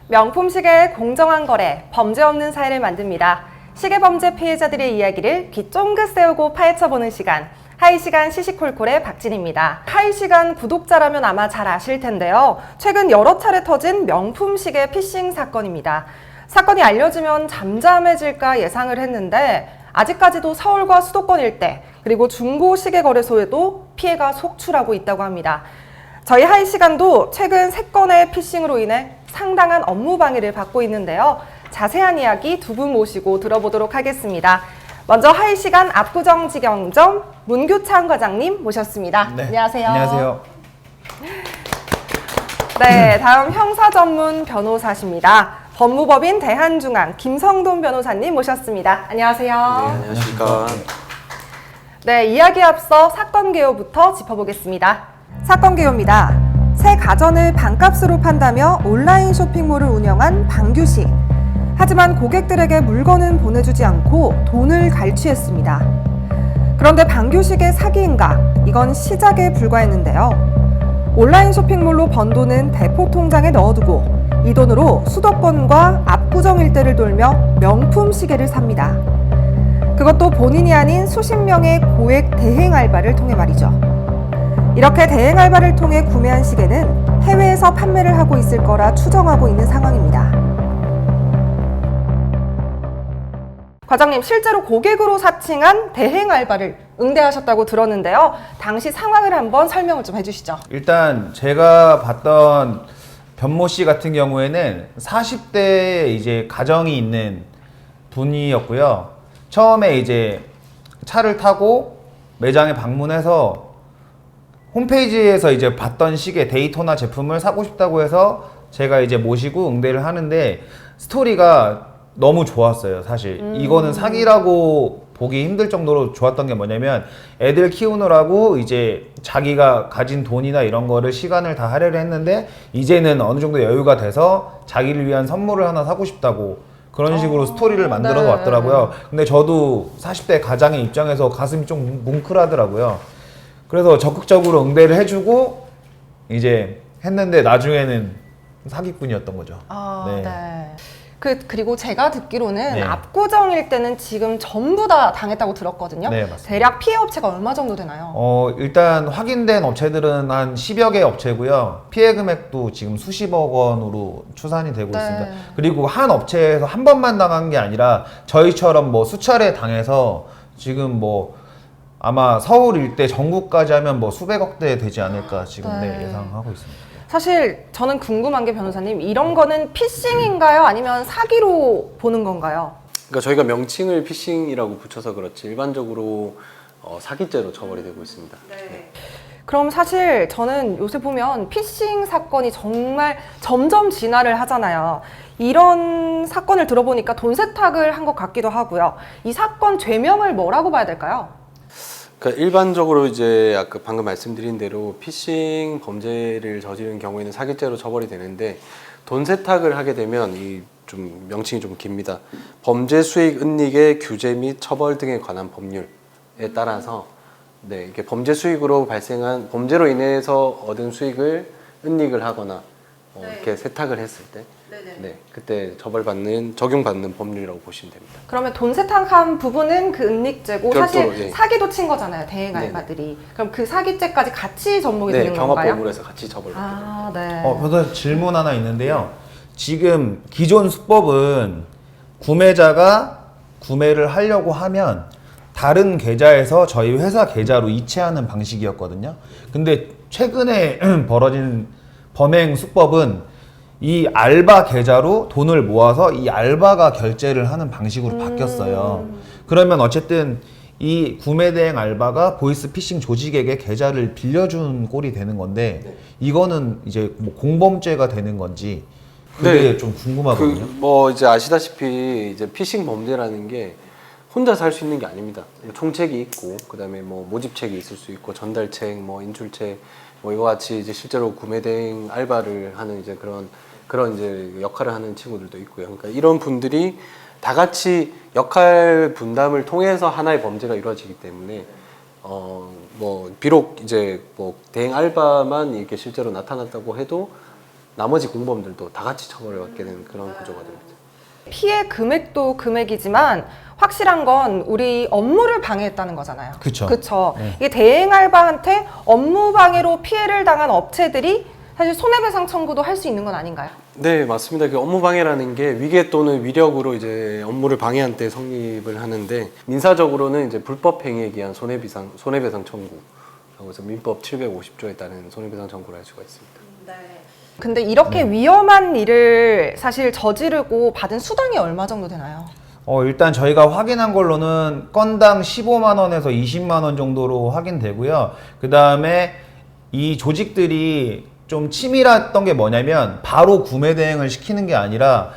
명품 시계의 공정한 거래, 범죄 없는 사회를 만듭니다. 시계 범죄 피해자들의 이야기를 귀 쫑긋 세우고 파헤쳐보는 시간, 하이시간 시시콜콜의 박진입니다. 하이시간 구독자라면 아마 잘 아실 텐데요. 최근 여러 차례 터진 명품 시계 피싱 사건입니다. 사건이 알려지면 잠잠해질까 예상을 했는데 아직까지도 서울과 수도권 일대 그리고 중고 시계 거래소에도 피해가 속출하고 있다고 합니다. 저희 하이시간도 최근 3건의 피싱으로 인해 상당한 업무 방해를 받고 있는데요. 자세한 이야기 두 분 모시고 들어보도록 하겠습니다. 먼저 하이시간 압구정지경점 문규창 과장님 모셨습니다. 네. 안녕하세요. 안녕하세요. 네, 다음 형사 전문 변호사십니다. 법무법인 대한중앙 김성돈 변호사님 모셨습니다. 안녕하세요. 네, 안녕하십니까. 네, 이야기 앞서 사건 개요부터 짚어보겠습니다. 사건 개요입니다. 새 가전을 반값으로 판다며 온라인 쇼핑몰을 운영한 방규식. 하지만 고객들에게 물건은 보내주지 않고 돈을 갈취했습니다. 그런데 방규식의 사기인가? 이건 시작에 불과했는데요. 온라인 쇼핑몰로 번 돈은 대포 통장에 넣어두고 이 돈으로 수도권과 압구정 일대를 돌며 명품 시계를 삽니다. 그것도 본인이 아닌 수십 명의 고액 대행 알바를 통해 말이죠. 이렇게 대행 알바를 통해 구매한 시계는 해외에서 판매를 하고 있을 거라 추정하고 있는 상황입니다. 과장님, 실제로 고객으로 사칭한 대행 알바를 응대하셨다고 들었는데요. 당시 상황을 한번 설명을 좀 해주시죠. 일단 제가 봤던 변모 씨 같은 경우에는 40대에 이제 가정이 있는 분이었고요. 처음에 이제 차를 타고 매장에 방문해서 홈페이지에서 이제 봤던 시계 데이토나 제품을 사고 싶다고 해서 제가 이제 모시고 응대를 하는데 스토리가 너무 좋았어요. 사실 이거는 사기라고 보기 힘들 정도로 좋았던 게 뭐냐면 애들 키우느라고 이제 자기가 가진 돈이나 이런 거를 시간을 다 할애를 했는데 이제는 어느 정도 여유가 돼서 자기를 위한 선물을 하나 사고 싶다고 그런 식으로 스토리를 만들어서 왔더라고요. 근데 저도 40대 가장의 입장에서 가슴이 좀 뭉클하더라고요. 그래서 적극적으로 응대를 해주고 이제 했는데 나중에는 사기꾼이었던 거죠. 네. 그리고 제가 듣기로는 네. 압구정 일대는 지금 전부 다 당했다고 들었거든요. 네, 맞습니다. 대략 피해 업체가 얼마 정도 되나요? 일단 확인된 업체들은 한 10여 개 업체고요. 피해 금액도 지금 수십억 원으로 추산이 되고 네. 있습니다. 그리고 한 업체에서 한 번만 당한 게 아니라 저희처럼 뭐 수차례 당해서 지금 뭐 아마 서울 일대 전국까지 하면 뭐 수백억 대 되지 않을까 지금 네. 예상하고 있습니다. 사실 저는 궁금한 게 변호사님, 이런 거는 피싱인가요? 아니면 사기로 보는 건가요? 그러니까 저희가 명칭을 피싱이라고 붙여서 그렇지 일반적으로 사기죄로 처벌이 되고 있습니다. 네. 그럼 사실 저는 요새 보면 피싱 사건이 정말 점점 진화를 하잖아요. 이런 사건을 들어보니까 돈 세탁을 한 것 같기도 하고요. 이 사건 죄명을 뭐라고 봐야 될까요? 그러니까 일반적으로 이제 아까 방금 말씀드린 대로 피싱 범죄를 저지른 경우에는 사기죄로 처벌이 되는데 돈 세탁을 하게 되면 이 좀 명칭이 좀 깁니다. 범죄 수익 은닉의 규제 및 처벌 등에 관한 법률에 따라서 네, 이게 범죄 수익으로 발생한 범죄로 인해서 얻은 수익을 은닉을 하거나 이렇게 세탁을 했을 때 네, 그때 적용받는 법률이라고 보시면 됩니다. 그러면 돈 세탁한 부분은 그 은닉죄고 별도로, 사실 예. 사기도 친 거잖아요, 대행 네네. 알바들이. 그럼 그 사기죄까지 같이 접목이 네, 되는 건가요? 경합법으로 해서 같이 처벌받게 됩니다. 네. 변호사 질문 하나 있는데요. 지금 기존 수법은 구매자가 구매를 하려고 하면 다른 계좌에서 저희 회사 계좌로 이체하는 방식이었거든요. 근데 최근에 벌어진 범행 수법은 이 알바 계좌로 돈을 모아서 이 알바가 결제를 하는 방식으로 바뀌었어요. 그러면 어쨌든 이 구매 대행 알바가 보이스 피싱 조직에게 계좌를 빌려준 꼴이 되는 건데 이거는 이제 뭐 공범죄가 되는 건지 그게 네. 좀 궁금하거든요. 뭐 이제 아시다시피 이제 피싱 범죄라는 게 혼자서 할 수 있는 게 아닙니다. 총책이 있고 그다음에 뭐 모집책이 있을 수 있고 전달책, 뭐 인출책, 뭐 이와 같이 이제 실제로 구매 대행 알바를 하는 이제 그런 이제 역할을 하는 친구들도 있고요. 그러니까 이런 분들이 다 같이 역할 분담을 통해서 하나의 범죄가 이루어지기 때문에 뭐 비록 이제 뭐 대행 알바만 이렇게 실제로 나타났다고 해도 나머지 공범들도 다 같이 처벌을 받게 되는 그런 구조가 됩니다. 피해 금액도 금액이지만 확실한 건 우리 업무를 방해했다는 거잖아요. 그쵸. 그쵸. 네. 이게 대행 알바한테 업무 방해로 피해를 당한 업체들이 사실 손해배상 청구도 할 수 있는 건 아닌가요? 네, 맞습니다. 그 업무 방해라는 게 위계 또는 위력으로 이제 업무를 방해한 때 성립을 하는데, 민사적으로는 이제 불법 행위에 의한 손해배상 청구라고 해서 민법 750조에 따른 손해배상 청구를 할 수가 있습니다. 근데 이렇게 위험한 일을 사실 저지르고 받은 수당이 얼마 정도 되나요? 일단 저희가 확인한 걸로는 건당 15만 원에서 20만 원 정도로 확인되고요. 그 다음에 이 조직들이 좀 치밀했던 게 뭐냐면 바로 구매 대행을 시키는 게 아니라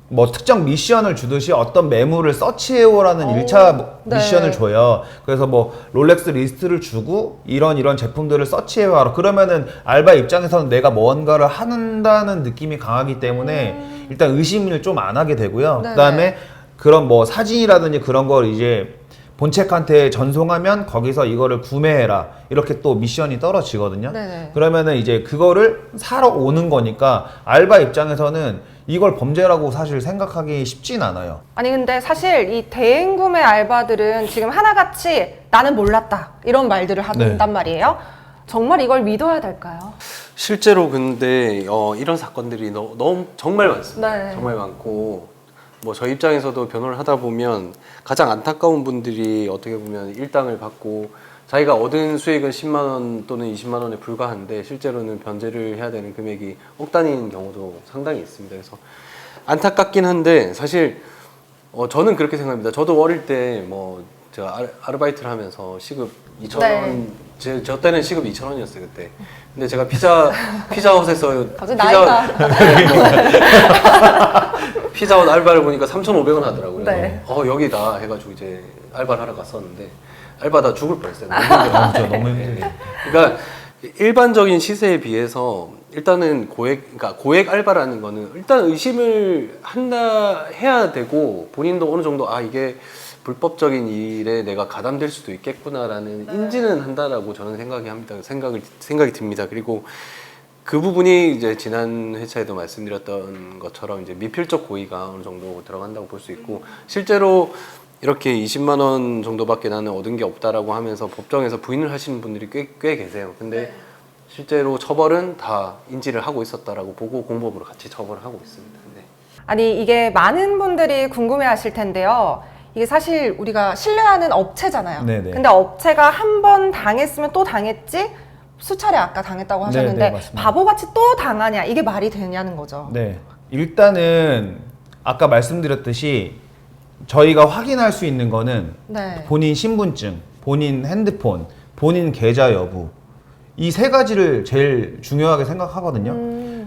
뭐 특정 미션을 주듯이 어떤 매물을 서치해오라는 1차 네. 미션을 줘요. 그래서 뭐 롤렉스 리스트를 주고 이런 제품들을 서치해와라. 그러면은 알바 입장에서는 내가 뭔가를 한다는 느낌이 강하기 때문에 일단 의심을 좀 안 하게 되고요. 네네. 그다음에 그런 뭐 사진이라든지 그런 걸 이제 본체한테 전송하면 거기서 이거를 구매해라 이렇게 또 미션이 떨어지거든요. 네네. 그러면은 이제 그거를 사러 오는 거니까 알바 입장에서는 이걸 범죄라고 사실 생각하기 쉽진 않아요. 아니 근데 사실 이 대행 구매 알바들은 지금 하나같이 나는 몰랐다 이런 말들을 한단 네. 말이에요. 정말 이걸 믿어야 될까요? 실제로 근데 이런 사건들이 너무 정말 많습니다. 네. 정말 많고, 뭐 저희 입장에서도 변호를 하다 보면 가장 안타까운 분들이 어떻게 보면 일당을 받고 자기가 얻은 수익은 10만 원 또는 20만 원에 불과한데 실제로는 변제를 해야 되는 금액이 억 단위인 경우도 상당히 있습니다. 그래서 안타깝긴 한데 사실 저는 그렇게 생각합니다. 저도 어릴 때 뭐 제가 아르바이트를 하면서 시급 2,000원, 네. 저 때는 시급 2,000원이었어요 그때. 근데 제가 피자헛에서 갑자기 나이가 피자헛 알바를 보니까 3,500원 하더라고요. 네. 여기다 해가지고 이제 알바를 하러 갔었는데 알바다 죽을 뻔했어요. 너무 진짜 너무 힘들게. 그러니까 일반적인 시세에 비해서 일단은 그러니까 고액 알바라는 거는 일단 의심을 해야 되고 본인도 어느 정도 이게 불법적인 일에 내가 가담될 수도 있겠구나라는 인지는 한다라고 저는 생각이 듭니다. 그리고 그 부분이 이제 지난 회차에도 말씀드렸던 것처럼 이제 미필적 고의가 어느 정도 들어간다고 볼 수 있고, 실제로 이렇게 20만 원 정도밖에 나는 얻은 게 없다라고 하면서 법정에서 부인을 하시는 분들이 꽤 계세요. 근데 실제로 처벌은 다 인지를 하고 있었다라고 보고 공법으로 같이 처벌을 하고 있습니다. 네. 아니 이게 많은 분들이 궁금해하실 텐데요. 이게 사실 우리가 신뢰하는 업체잖아요. 네네. 근데 업체가 한 번 당했으면 또 당했지 수차례 아까 당했다고 하셨는데 네네, 맞습니다. 바보같이 또 당하냐 이게 말이 되냐는 거죠. 네. 일단은 아까 말씀드렸듯이 저희가 확인할 수 있는 거는 네. 본인 신분증, 본인 핸드폰, 본인 계좌 여부 이 세 가지를 제일 중요하게 생각하거든요.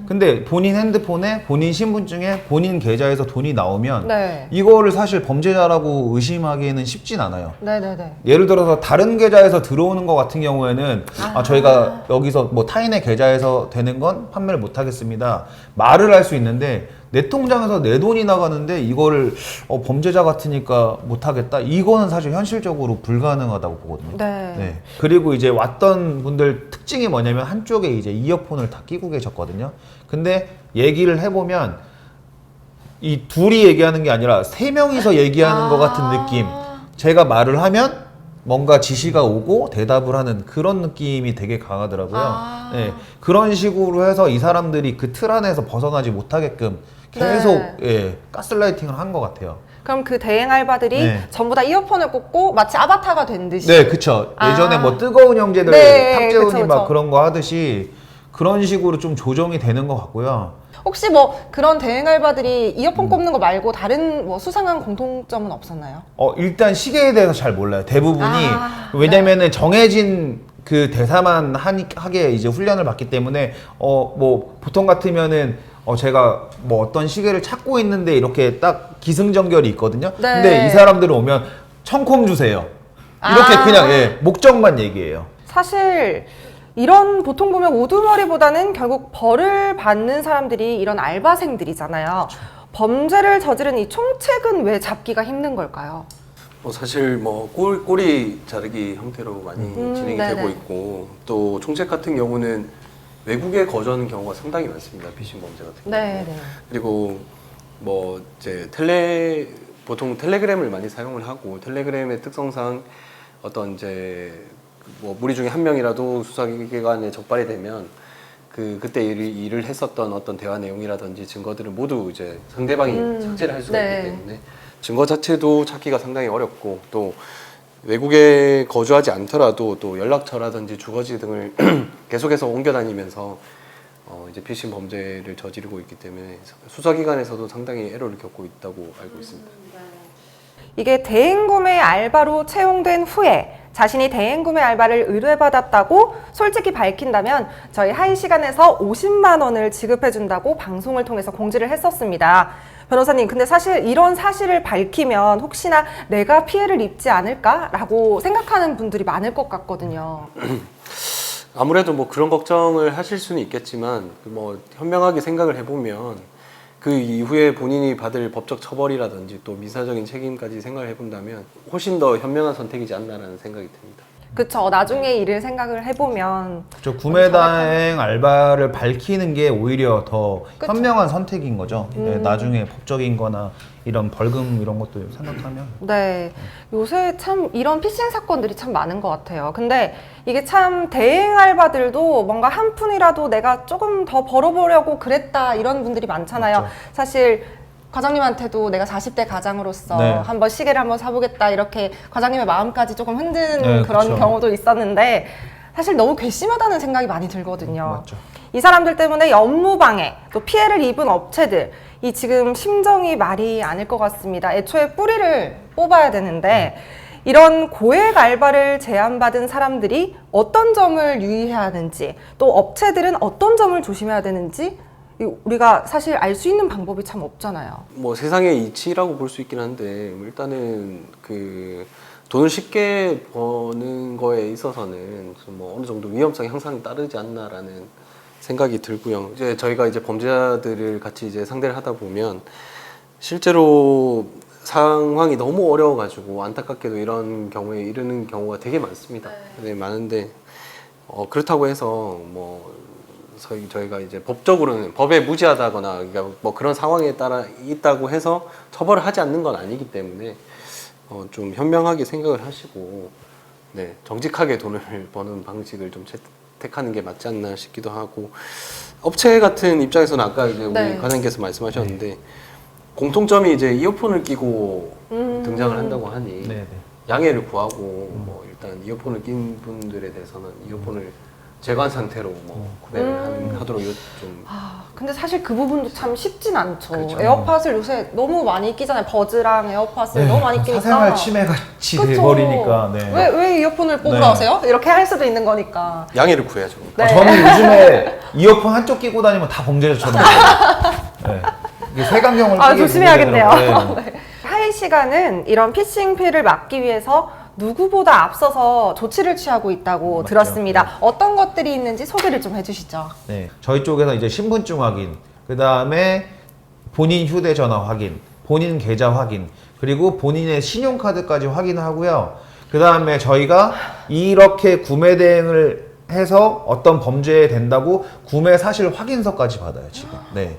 근데 본인 핸드폰에 본인 신분증에 본인 계좌에서 돈이 나오면 네. 이거를 사실 범죄자라고 의심하기에는 쉽진 않아요. 네네네. 예를 들어서 다른 계좌에서 들어오는 것 같은 경우에는 저희가 여기서 뭐 타인의 계좌에서 되는 건 판매를 못 하겠습니다. 말을 할 수 있는데 내 통장에서 내 돈이 나가는데 이거를 범죄자 같으니까 못 하겠다. 이거는 사실 현실적으로 불가능하다고 보거든요. 네. 그리고 이제 왔던 분들 특징이 뭐냐면 한쪽에 이제 이어폰을 다 끼고 계셨거든요. 근데 얘기를 해보면 이 둘이 얘기하는 게 아니라 세 명이서 얘기하는 것 같은 느낌. 제가 말을 하면 뭔가 지시가 오고 대답을 하는 그런 느낌이 되게 강하더라고요. 네, 그런 식으로 해서 이 사람들이 그 틀 안에서 벗어나지 못하게끔 계속 가스라이팅을 한 것 같아요. 그럼 그 대행 알바들이 네. 전부 다 이어폰을 꽂고 마치 아바타가 된 듯이. 네, 그쵸. 예전에 뭐 뜨거운 형제들 네, 탁재훈이 그쵸, 막 그쵸. 그런 거 하듯이 그런 식으로 좀 조정이 되는 것 같고요. 혹시 뭐 그런 대행 알바들이 이어폰 꼽는 거 말고 다른 뭐 수상한 공통점은 없었나요? 일단 시계에 대해서 잘 몰라요. 대부분이. 아, 왜냐면은 정해진 그 대사만 하게 이제 훈련을 받기 때문에, 뭐, 보통 같으면은, 제가 뭐 어떤 시계를 찾고 있는데 이렇게 딱 기승전결이 있거든요. 네. 근데 이 사람들 오면 청콤 주세요. 이렇게 그냥, 목적만 얘기해요. 사실 이런 보통 보면 우두머리보다는 결국 벌을 받는 사람들이 이런 알바생들이잖아요. 범죄를 저지른 이 총책은 왜 잡기가 힘든 걸까요? 사실 뭐 꼬리 자르기 형태로 많이 진행이 네네. 되고 있고, 또 총책 같은 경우는 외국에 거주하는 경우가 상당히 많습니다. 피싱 범죄 같은 경우. 네, 네. 그리고 뭐 이제 보통 텔레그램을 많이 사용을 하고 텔레그램의 특성상 어떤 이제 뭐 무리 중에 한 명이라도 수사기관에 적발이 되면 그때 일을 했었던 어떤 대화 내용이라든지 증거들을 모두 이제 상대방이 삭제를 할 수가 네. 있기 때문에 증거 자체도 찾기가 상당히 어렵고 또 외국에 거주하지 않더라도 또 연락처라든지 주거지 등을 계속해서 옮겨 다니면서 이제 피싱 범죄를 저지르고 있기 때문에 수사기관에서도 상당히 애로를 겪고 있다고 알고 있습니다. 이게 대행구매 알바로 채용된 후에 자신이 대행구매 알바를 의뢰받았다고 솔직히 밝힌다면 저희 하이 시간에서 50만 원을 지급해준다고 방송을 통해서 공지를 했었습니다. 변호사님, 근데 사실 이런 사실을 밝히면 혹시나 내가 피해를 입지 않을까라고 생각하는 분들이 많을 것 같거든요. 아무래도 뭐 그런 걱정을 하실 수는 있겠지만 뭐 현명하게 생각을 해보면 그 이후에 본인이 받을 법적 처벌이라든지 또 민사적인 책임까지 생각을 해본다면 훨씬 더 현명한 선택이지 않나라는 생각이 듭니다. 그쵸. 나중에 일을 생각을 해보면 저 구매다행 알바를 밝히는 게 오히려 더 그쵸. 현명한 선택인 거죠. 네, 나중에 법적인 거나 이런 벌금 이런 것도 생각하면. 네, 요새 참 이런 피싱 사건들이 참 많은 것 같아요. 근데 이게 참 대행 알바들도 뭔가 한 푼이라도 내가 조금 더 벌어보려고 그랬다 이런 분들이 많잖아요. 그렇죠. 사실 과장님한테도 내가 40대 가장으로서 네. 한번 시계를 한번 사보겠다 이렇게 과장님의 마음까지 조금 흔드는 네, 그런 그쵸. 경우도 있었는데 사실 너무 괘씸하다는 생각이 많이 들거든요. 맞죠. 이 사람들 때문에 업무방해, 또 피해를 입은 업체들, 이 지금 심정이 말이 아닐 것 같습니다. 애초에 뿌리를 뽑아야 되는데 이런 고액 알바를 제안받은 사람들이 어떤 점을 유의해야 하는지, 또 업체들은 어떤 점을 조심해야 되는지 우리가 사실 알 수 있는 방법이 참 없잖아요. 뭐 세상의 이치라고 볼 수 있긴 한데 일단은 그 돈을 쉽게 버는 거에 있어서는 뭐 어느 정도 위험성이 항상 따르지 않나라는 생각이 들고요. 이제 저희가 이제 범죄자들을 같이 이제 상대를 하다 보면 실제로 상황이 너무 어려워가지고 안타깝게도 이런 경우에 이르는 경우가 되게 많습니다. 되게 많은데 그렇다고 해서 뭐 저희가 이제 법적으로는 법에 무지하다거나 그러니까 뭐 그런 상황에 따라 있다고 해서 처벌을 하지 않는 건 아니기 때문에 좀 현명하게 생각을 하시고 네, 정직하게 돈을 버는 방식을 좀 택하는 게 맞지 않나 싶기도 하고 업체 같은 입장에서는 아까 이제 우리 네. 과장님께서 말씀하셨는데 공통점이 이제 이어폰을 끼고 등장을 한다고 하니 네, 네. 양해를 구하고 뭐 일단 이어폰을 낀 분들에 대해서는 이어폰을 제거한 상태로 뭐 구매를 하도록 좀 근데 사실 그 부분도 참 쉽진 않죠. 그렇죠. 에어팟을 요새 너무 많이 끼잖아요. 버즈랑 에어팟을 너무 많이 끼니까. 사생활 침해같이 그쵸. 돼버리니까. 네. 왜 이어폰을 뽑으러 네. 하세요? 이렇게 할 수도 있는 거니까. 양해를 구해야죠. 네. 저는 요즘에 이어폰 한쪽 끼고 다니면 다 범죄자처럼. 네. 이게 색안경을 끼게 조심해야겠네요. 되더라고요. 네. 하이 시간은 이런 피싱 피해를 막기 위해서 누구보다 앞서서 조치를 취하고 있다고 맞죠. 들었습니다. 어떤 것들이 있는지 소개를 좀 해주시죠. 네, 저희 쪽에서 이제 신분증 확인, 그 다음에 본인 휴대전화 확인, 본인 계좌 확인, 그리고 본인의 신용카드까지 확인하고요. 그 다음에 저희가 이렇게 구매 대행을 해서 어떤 범죄에 된다고 구매 사실 확인서까지 받아요, 지금. 네.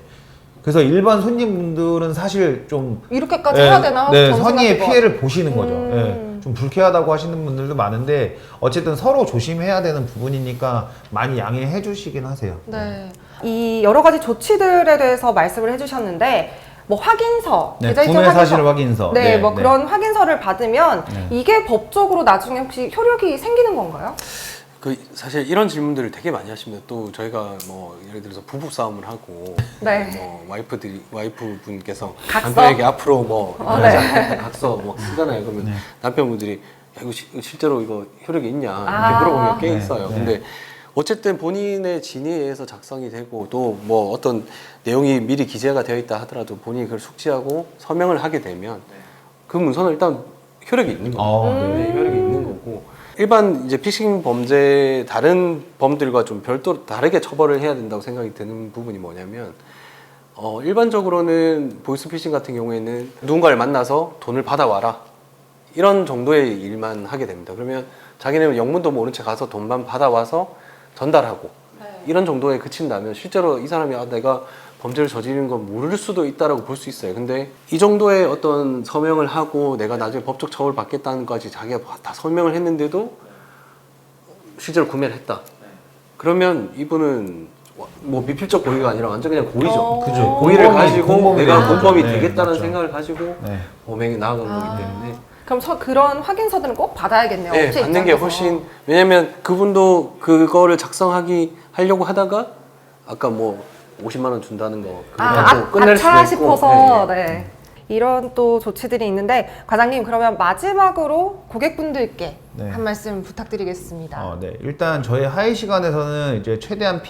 그래서 일반 손님분들은 사실 좀 이렇게까지 해야 되나? 네, 저는 선의의 생각해봐. 피해를 보시는 거죠. 네, 좀 불쾌하다고 하시는 분들도 많은데 어쨌든 서로 조심해야 되는 부분이니까 많이 양해해 주시긴 하세요. 네. 이 여러 가지 조치들에 대해서 말씀을 해주셨는데 뭐 확인서, 네, 계좌이체 구매 사실 확인서. 네, 네, 뭐 네. 그런 확인서를 받으면 네. 이게 법적으로 나중에 혹시 효력이 생기는 건가요? 그 사실 이런 질문들을 되게 많이 하십니다. 또 저희가 뭐 예를 들어서 부부 싸움을 하고 네. 뭐 와이프분께서 각서? 남편에게 앞으로 뭐 네. 각서 뭐 쓰잖아요. 그러면 네. 남편분들이 야, 이거 실제로 이거 효력이 있냐 이렇게 아. 물어보면 꽤 네, 있어요. 네. 근데 어쨌든 본인의 진위에 의해서 작성이 되고 또 뭐 어떤 내용이 미리 기재가 되어 있다 하더라도 본인이 그걸 숙지하고 서명을 하게 되면 그 문서는 일단 효력이 있는 거예요. 네, 효력이 있는 거고 일반 이제 피싱 범죄 다른 범들과 좀 별도로 다르게 처벌을 해야 된다고 생각이 드는 부분이 뭐냐면 일반적으로는 보이스피싱 같은 경우에는 누군가를 만나서 돈을 받아와라 이런 정도의 일만 하게 됩니다. 그러면 자기는 영문도 모른 채 가서 돈만 받아와서 전달하고 이런 정도에 그친다면 실제로 이 사람이 내가 범죄를 저지른 건 모를 수도 있다라고 볼 수 있어요. 근데 이 정도의 어떤 서명을 하고 내가 나중에 법적 처벌 받겠다는 것까지 자기가 다 설명을 했는데도 실제로 구매를 했다. 그러면 이분은 뭐 미필적 고의가 아니라 완전 그냥 고의죠. 그죠. 고의를 공범이, 가지고 공범이 내가 되는 공범이 거죠. 되겠다는 네, 맞죠. 생각을 가지고 네. 범행에 나아간 거기 때문에 그럼 그런 확인서들은 꼭 받아야겠네요. 네, 업체 받는 게 입장에서. 훨씬 왜냐면 그분도 그거를 하려고 하다가 아까 뭐 50만 원 준다는 거 그거 끝낼 수도 아차 있고 싶어서 네. 네. 이런 또 조치들이 있는데 과장님 그러면 마지막으로 고객분들께 네. 한 말씀 부탁드리겠습니다. 네. 일단 저희 하이 시간에서는 이제 최대한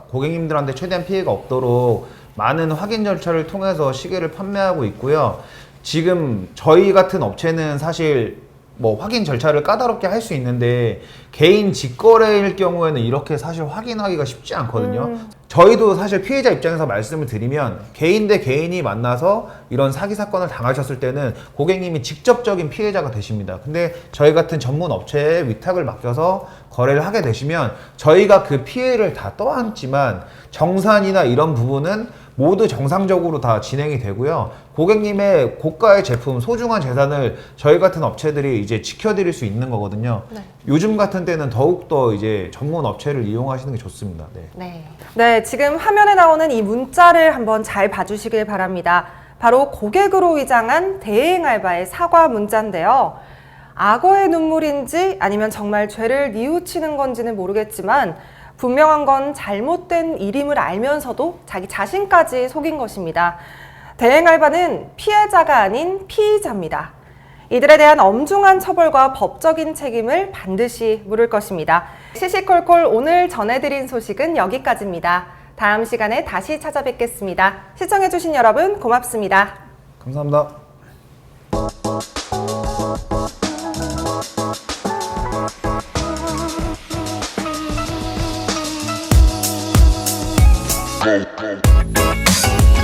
고객님들한테 최대한 피해가 없도록 많은 확인 절차를 통해서 시계를 판매하고 있고요. 지금 저희 같은 업체는 사실 뭐 확인 절차를 까다롭게 할 수 있는데 개인 직거래일 경우에는 이렇게 사실 확인하기가 쉽지 않거든요. 저희도 사실 피해자 입장에서 말씀을 드리면 개인 대 개인이 만나서 이런 사기 사건을 당하셨을 때는 고객님이 직접적인 피해자가 되십니다. 근데 저희 같은 전문 업체에 위탁을 맡겨서 거래를 하게 되시면 저희가 그 피해를 다 떠안지만 정산이나 이런 부분은 모두 정상적으로 다 진행이 되고요. 고객님의 고가의 제품, 소중한 재산을 저희 같은 업체들이 이제 지켜드릴 수 있는 거거든요. 네. 요즘 같은 때는 더욱더 이제 전문 업체를 이용하시는 게 좋습니다. 네. 네, 지금 화면에 나오는 이 문자를 한번 잘 봐주시길 바랍니다. 바로 고객으로 위장한 대행 알바의 사과 문자인데요. 악어의 눈물인지 아니면 정말 죄를 뉘우치는 건지는 모르겠지만 분명한 건 잘못된 일임을 알면서도 자기 자신까지 속인 것입니다. 대행 알바는 피해자가 아닌 피의자입니다. 이들에 대한 엄중한 처벌과 법적인 책임을 반드시 물을 것입니다. 시시콜콜 오늘 전해드린 소식은 여기까지입니다. 다음 시간에 다시 찾아뵙겠습니다. 시청해주신 여러분 고맙습니다. 감사합니다. Go, go.